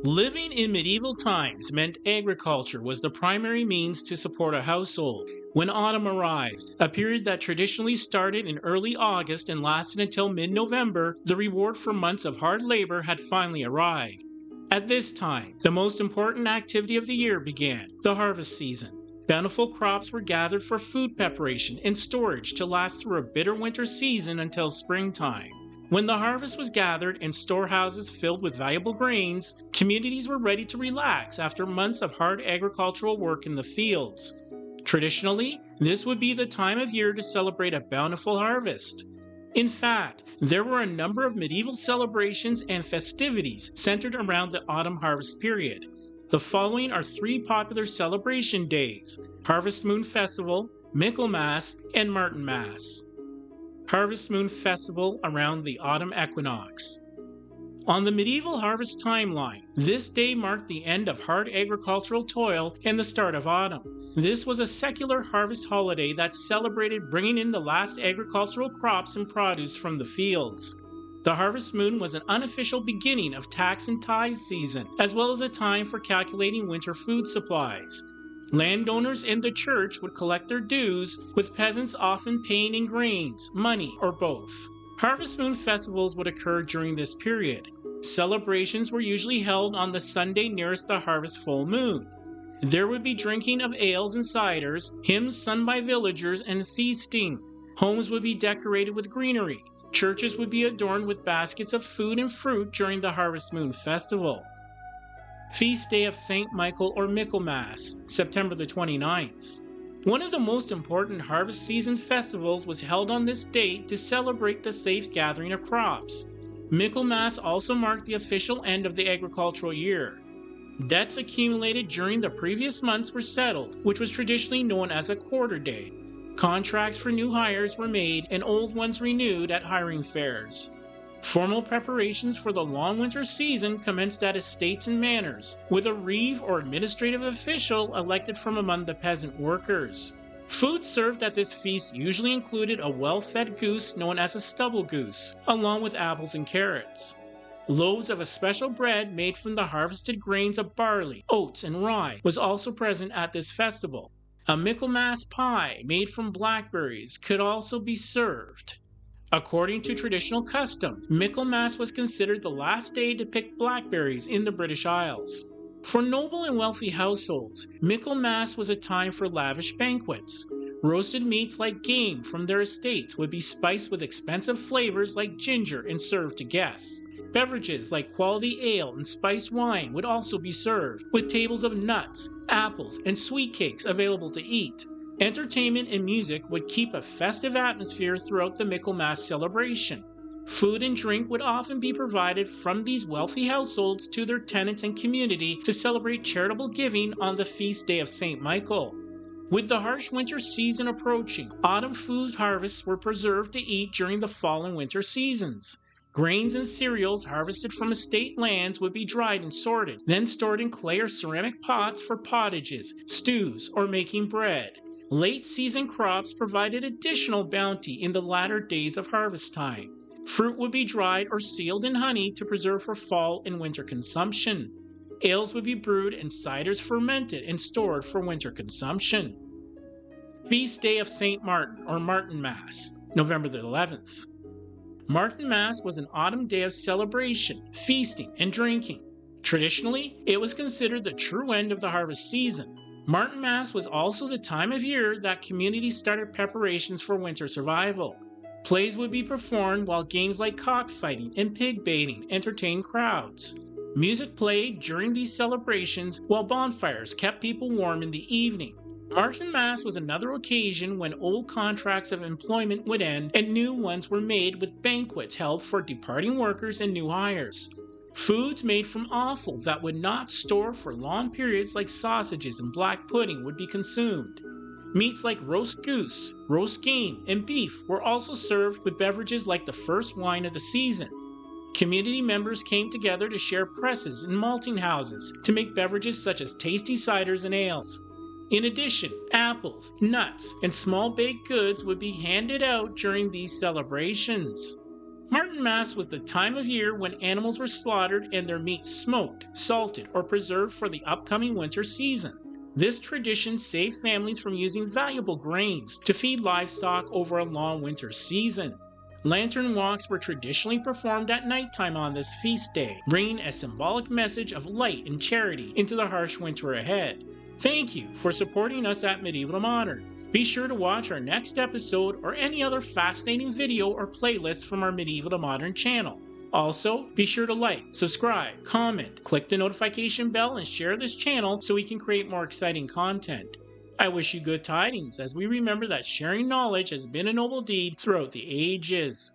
Living in medieval times meant agriculture was the primary means to support a household. When autumn arrived, a period that traditionally started in early August and lasted until mid-November, the reward for months of hard labor had finally arrived. At this time, the most important activity of the year began, the harvest season. Bountiful crops were gathered for food preparation and storage to last through a bitter winter season until springtime. When the harvest was gathered and storehouses filled with valuable grains, communities were ready to relax after months of hard agricultural work in the fields. Traditionally, this would be the time of year to celebrate a bountiful harvest. In fact, there were a number of medieval celebrations and festivities centered around the autumn harvest period. The following are three popular celebration days: Harvest Moon Festival, Michaelmas, and Martinmas. Harvest Moon Festival around the autumn equinox. On the medieval harvest timeline, this day marked the end of hard agricultural toil and the start of autumn. This was a secular harvest holiday that celebrated bringing in the last agricultural crops and produce from the fields. The harvest moon was an unofficial beginning of tax and tithe season, as well as a time for calculating winter food supplies. Landowners in the church would collect their dues, with peasants often paying in grains, money, or both. Harvest Moon festivals would occur during this period. Celebrations were usually held on the Sunday nearest the harvest full moon. There would be drinking of ales and ciders, hymns sung by villagers, and feasting. Homes would be decorated with greenery. Churches would be adorned with baskets of food and fruit during the Harvest Moon festival. Feast Day of St. Michael or Michaelmas, September the 29th. One of the most important harvest season festivals was held on this date to celebrate the safe gathering of crops. Michaelmas also marked the official end of the agricultural year. Debts accumulated during the previous months were settled, which was traditionally known as a quarter day. Contracts for new hires were made and old ones renewed at hiring fairs. Formal preparations for the long winter season commenced at estates and manors, with a reeve or administrative official elected from among the peasant workers. Food served at this feast usually included a well-fed goose known as a stubble goose, along with apples and carrots. Loaves of a special bread made from the harvested grains of barley, oats, and rye was also present at this festival. A Michaelmas pie made from blackberries could also be served. According to traditional custom, Michaelmas was considered the last day to pick blackberries in the British Isles. For noble and wealthy households, Michaelmas was a time for lavish banquets. Roasted meats like game from their estates would be spiced with expensive flavors like ginger and served to guests. Beverages like quality ale and spiced wine would also be served, with tables of nuts, apples, and sweet cakes available to eat. Entertainment and music would keep a festive atmosphere throughout the Michaelmas celebration. Food and drink would often be provided from these wealthy households to their tenants and community to celebrate charitable giving on the feast day of St. Michael. With the harsh winter season approaching, autumn food harvests were preserved to eat during the fall and winter seasons. Grains and cereals harvested from estate lands would be dried and sorted, then stored in clay or ceramic pots for pottages, stews, or making bread. Late season crops provided additional bounty in the latter days of harvest time. Fruit would be dried or sealed in honey to preserve for fall and winter consumption. Ales would be brewed and ciders fermented and stored for winter consumption. Feast Day of St. Martin or Martinmas, November the 11th. Martinmas was an autumn day of celebration, feasting, and drinking. Traditionally, it was considered the true end of the harvest season. Martinmas was also the time of year that communities started preparations for winter survival. Plays would be performed while games like cockfighting and pig baiting entertained crowds. Music played during these celebrations while bonfires kept people warm in the evening. Martinmas was another occasion when old contracts of employment would end and new ones were made, with banquets held for departing workers and new hires. Foods made from offal that would not store for long periods like sausages and black pudding would be consumed. Meats like roast goose, roast game, and beef were also served, with beverages like the first wine of the season. Community members came together to share presses and malting houses to make beverages such as tasty ciders and ales. In addition, apples, nuts, and small baked goods would be handed out during these celebrations. Martinmas was the time of year when animals were slaughtered and their meat smoked, salted, or preserved for the upcoming winter season. This tradition saved families from using valuable grains to feed livestock over a long winter season. Lantern walks were traditionally performed at nighttime on this feast day, bringing a symbolic message of light and charity into the harsh winter ahead. Thank you for supporting us at Medieval to Modern. Be sure to watch our next episode or any other fascinating video or playlist from our Medieval to Modern channel. Also, be sure to like, subscribe, comment, click the notification bell, and share this channel so we can create more exciting content. I wish you good tidings as we remember that sharing knowledge has been a noble deed throughout the ages.